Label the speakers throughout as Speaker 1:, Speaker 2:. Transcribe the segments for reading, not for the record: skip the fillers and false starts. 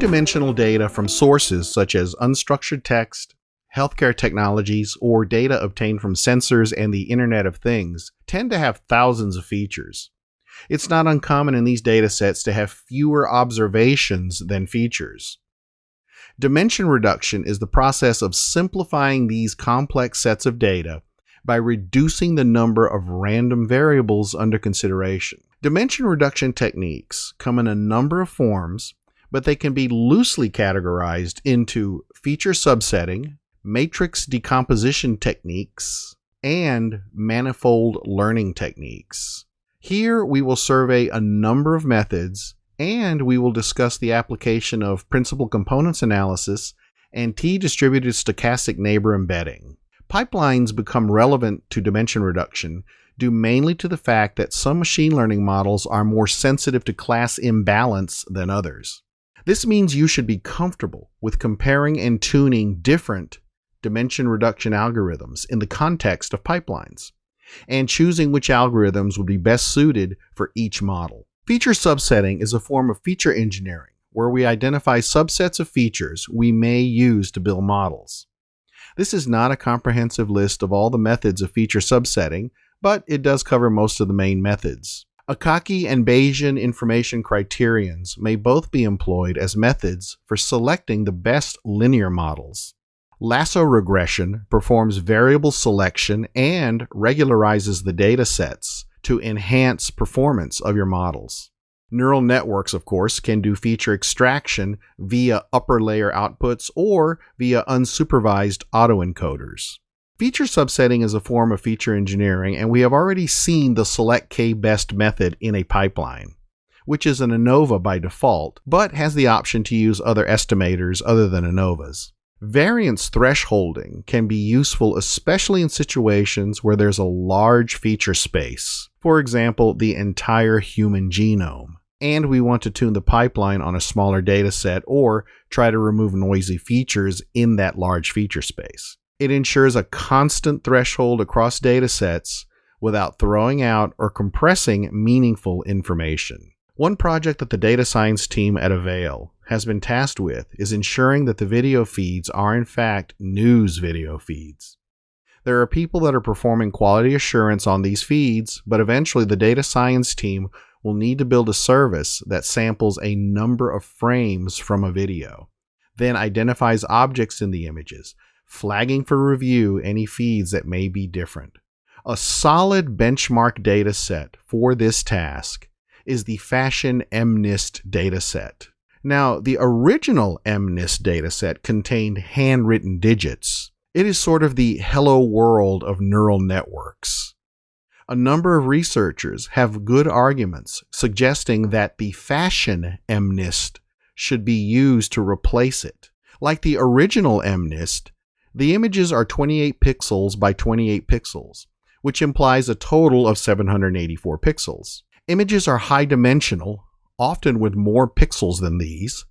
Speaker 1: High-dimensional data from sources such as unstructured text, healthcare technologies, or data obtained from sensors and the Internet of Things tend to have thousands of features. It's not uncommon in these datasets to have fewer observations than features. Dimension reduction is the process of simplifying these complex sets of data by reducing the number of random variables under consideration. Dimension reduction techniques come in a number of forms, but they can be loosely categorized into feature subsetting, matrix decomposition techniques, and manifold learning techniques. Here we will survey a number of methods, and we will discuss the application of principal components analysis and T-distributed stochastic neighbor embedding. Pipelines become relevant to dimension reduction due mainly to the fact that some machine learning models are more sensitive to class imbalance than others. This means you should be comfortable with comparing and tuning different dimension reduction algorithms in the context of pipelines, and choosing which algorithms would be best suited for each model. Feature subsetting is a form of feature engineering where we identify subsets of features we may use to build models. This is not a comprehensive list of all the methods of feature subsetting, but it does cover most of the main methods. Akaki and Bayesian information criterions may both be employed as methods for selecting the best linear models. Lasso regression performs variable selection and regularizes the data sets to enhance performance of your models. Neural networks, of course, can do feature extraction via upper layer outputs or via unsupervised autoencoders. Feature subsetting is a form of feature engineering, and we have already seen the select k-best method in a pipeline, which is an ANOVA by default, but has the option to use other estimators other than ANOVAs. Variance thresholding can be useful especially in situations where there's a large feature space, for example, the entire human genome, and we want to tune the pipeline on a smaller data set or try to remove noisy features in that large feature space. It ensures a constant threshold across data sets without throwing out or compressing meaningful information. One project that the data science team at Avail has been tasked with is ensuring that the video feeds are in fact news video feeds. There are people that are performing quality assurance on these feeds, but eventually the data science team will need to build a service that samples a number of frames from a video, then identifies objects in the images, flagging for review any feeds that may be different. A solid benchmark data set for this task is the Fashion MNIST dataset. Now, the original MNIST dataset contained handwritten digits. It is sort of the hello world of neural networks. A number of researchers have good arguments suggesting that the Fashion MNIST should be used to replace it. Like the original MNIST, the images are 28 pixels by 28 pixels, which implies a total of 784 pixels. Images are high-dimensional, often with more pixels than these,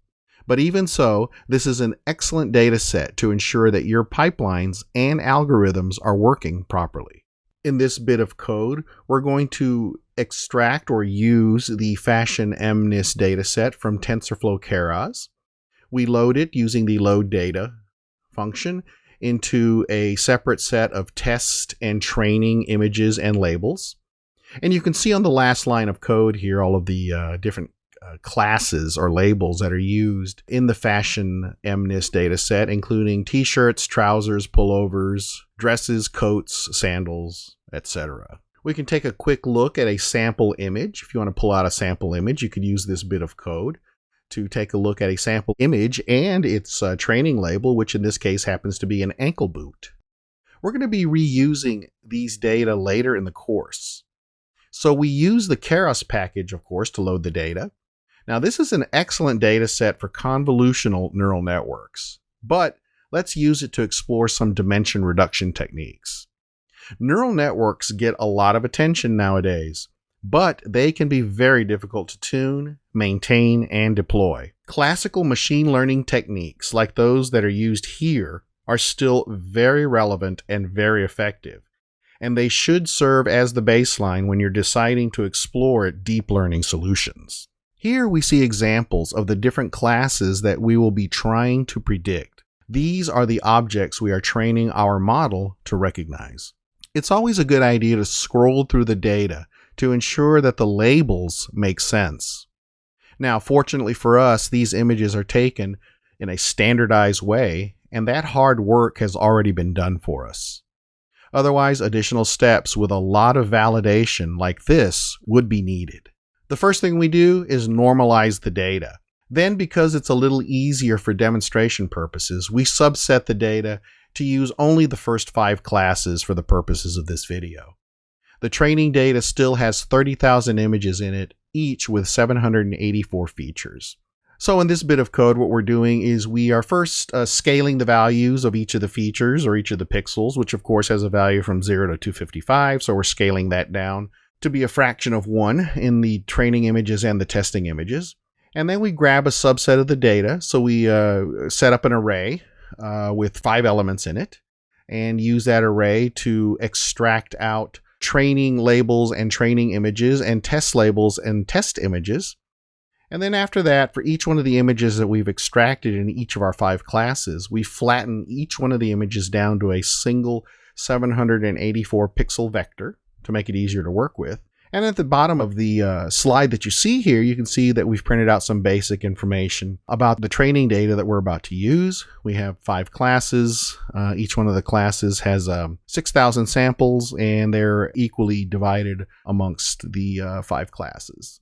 Speaker 1: but even so, this is an excellent data set to ensure that your pipelines and algorithms are working properly. In this bit of code, we're going to extract or use the Fashion MNIST dataset from TensorFlow Keras. We load it using the load_data function into a separate set of test and training images and labels. And you can see on the last line of code here all of the different classes or labels that are used in the Fashion MNIST dataset, including t-shirts, trousers, pullovers, dresses, coats, sandals, etc. We can take a quick look at a sample image. If you want to pull out a sample image, you could use this bit of code to take a look at a sample image and its training label, which in this case happens to be an ankle boot. We're going to be reusing these data later in the course. So we use the Keras package, of course, to load the data. Now, this is an excellent data set for convolutional neural networks, but let's use it to explore some dimension reduction techniques. Neural networks get a lot of attention nowadays, but they can be very difficult to tune, maintain, and deploy. Classical machine learning techniques like those that are used here are still very relevant and very effective, and they should serve as the baseline when you're deciding to explore deep learning solutions. Here we see examples of the different classes that we will be trying to predict. These are the objects we are training our model to recognize. It's always a good idea to scroll through the data to ensure that the labels make sense. Now, fortunately for us, these images are taken in a standardized way, and that hard work has already been done for us. Otherwise, additional steps with a lot of validation like this would be needed. The first thing we do is normalize the data. Then, because it's a little easier for demonstration purposes, we subset the data to use only the first 5 classes for the purposes of this video. The training data still has 30,000 images in it, each with 784 features. So in this bit of code, what we're doing is we are first scaling the values of each of the features or each of the pixels, which of course has a value from 0 to 255. So we're scaling that down to be a fraction of 1 in the training images and the testing images. And then we grab a subset of the data. So we set up an array with 5 elements in it and use that array to extract out training labels and training images and test labels and test images. And then after that, for each one of the images that we've extracted in each of our 5 classes, we flatten each one of the images down to a single 784 pixel vector to make it easier to work with. And at the bottom of the slide that you see here, you can see that we've printed out some basic information about the training data that we're about to use. We have 5 classes. Each one of the classes has 6,000 samples, and they're equally divided amongst the 5 classes.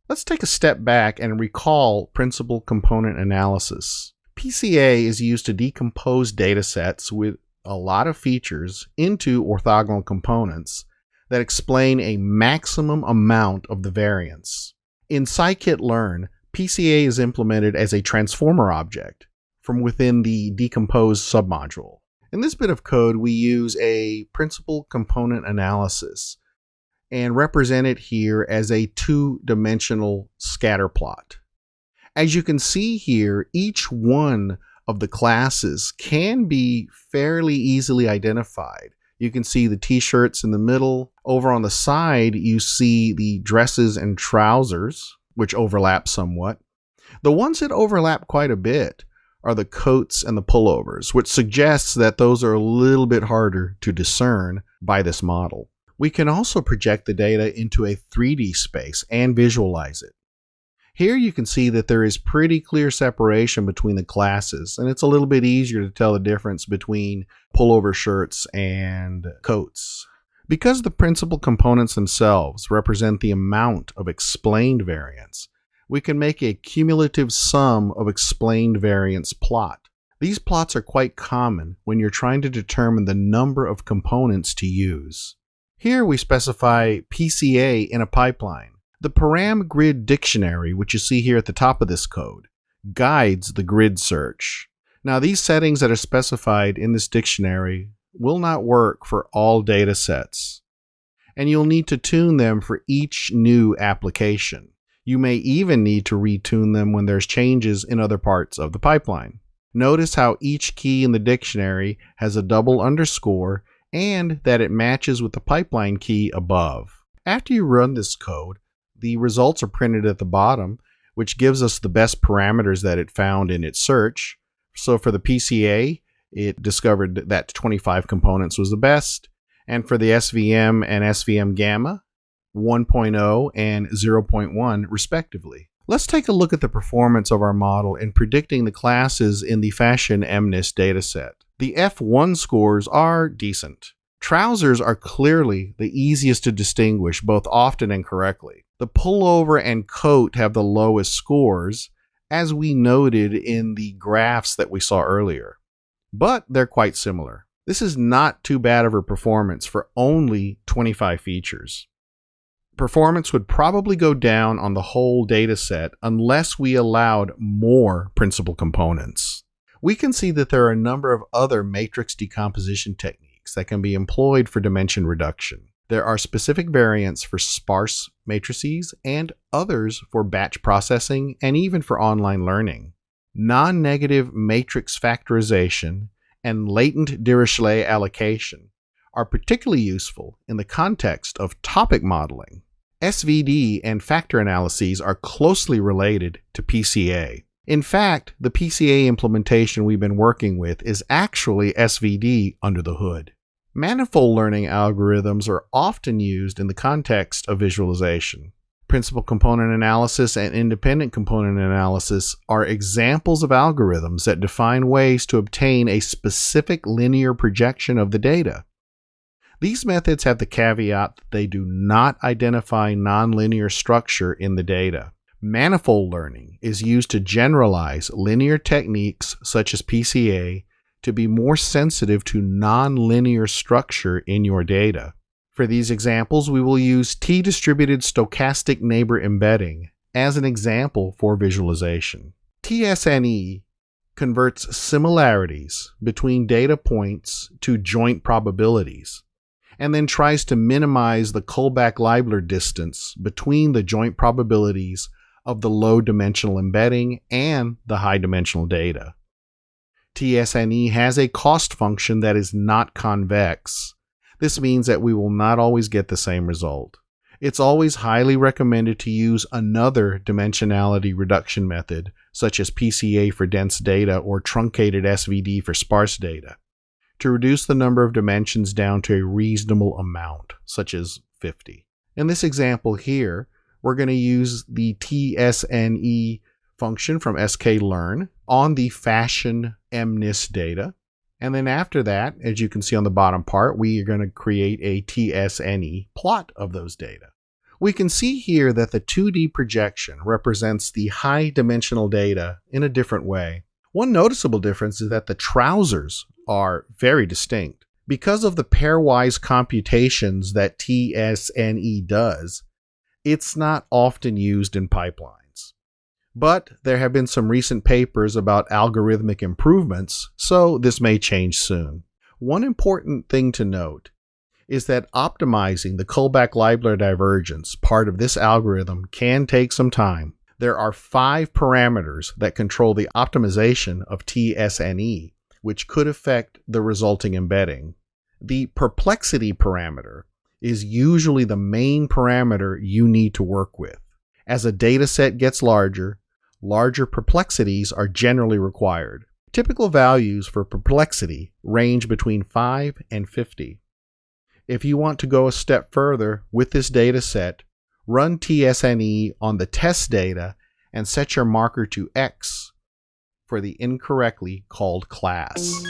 Speaker 1: Let's take a step back and recall principal component analysis. PCA is used to decompose data sets with a lot of features into orthogonal components that explain a maximum amount of the variance. In scikit-learn, PCA is implemented as a transformer object from within the decompose submodule. In this bit of code, we use a principal component analysis and represent it here as a 2-dimensional scatter plot. As you can see here, each one of the classes can be fairly easily identified. You can see the t-shirts in the middle. Over on the side, you see the dresses and trousers, which overlap somewhat. The ones that overlap quite a bit are the coats and the pullovers, which suggests that those are a little bit harder to discern by this model. We can also project the data into a 3D space and visualize it. Here you can see that there is pretty clear separation between the classes, and it's a little bit easier to tell the difference between pullover shirts and coats. Because the principal components themselves represent the amount of explained variance, we can make a cumulative sum of explained variance plot. These plots are quite common when you're trying to determine the number of components to use. Here we specify PCA in a pipeline. The param grid dictionary, which you see here at the top of this code, guides the grid search. Now, these settings that are specified in this dictionary will not work for all data sets, and you'll need to tune them for each new application. You may even need to retune them when there's changes in other parts of the pipeline. Notice how each key in the dictionary has a double underscore and that it matches with the pipeline key above. After you run this code, the results are printed at the bottom, which gives us the best parameters that it found in its search. So for the PCA, it discovered that 25 components was the best. And for the SVM and SVM Gamma, 1.0 and 0.1 respectively. Let's take a look at the performance of our model in predicting the classes in the Fashion MNIST dataset. The F1 scores are decent. Trousers are clearly the easiest to distinguish both often and correctly. The pullover and coat have the lowest scores, as we noted in the graphs that we saw earlier, but they're quite similar. This is not too bad of a performance for only 25 features. Performance would probably go down on the whole data set unless we allowed more principal components. We can see that there are a number of other matrix decomposition techniques that can be employed for dimension reduction. There are specific variants for sparse matrices and others for batch processing and even for online learning. Non-negative matrix factorization and latent Dirichlet allocation are particularly useful in the context of topic modeling. SVD and factor analyses are closely related to PCA. In fact, the PCA implementation we've been working with is actually SVD under the hood. Manifold learning algorithms are often used in the context of visualization. Principal component analysis and independent component analysis are examples of algorithms that define ways to obtain a specific linear projection of the data. These methods have the caveat that they do not identify nonlinear structure in the data. Manifold learning is used to generalize linear techniques such as PCA to be more sensitive to nonlinear structure in your data. For these examples, we will use T-distributed stochastic neighbor embedding as an example for visualization. TSNE converts similarities between data points to joint probabilities, and then tries to minimize the Kullback-Leibler distance between the joint probabilities of the low-dimensional embedding and the high-dimensional data. TSNE has a cost function that is not convex. This means that we will not always get the same result. It's always highly recommended to use another dimensionality reduction method, such as PCA for dense data or truncated SVD for sparse data, to reduce the number of dimensions down to a reasonable amount, such as 50. In this example here, we're going to use the TSNE function from sklearn on the fashion MNIST data. And then after that, as you can see on the bottom part, we are going to create a TSNE plot of those data. We can see here that the 2D projection represents the high dimensional data in a different way. One noticeable difference is that the trousers are very distinct. Because of the pairwise computations that TSNE does, it's not often used in pipelines. But there have been some recent papers about algorithmic improvements, so this may change soon. One important thing to note is that optimizing the Kullback-Leibler divergence part of this algorithm can take some time. There are 5 parameters that control the optimization of TSNE, which could affect the resulting embedding. The perplexity parameter is usually the main parameter you need to work with. As a data set gets larger perplexities are generally required. Typical values for perplexity range between 5 and 50. If you want to go a step further with this data set, run TSNE on the test data and set your marker to X for the incorrectly called class.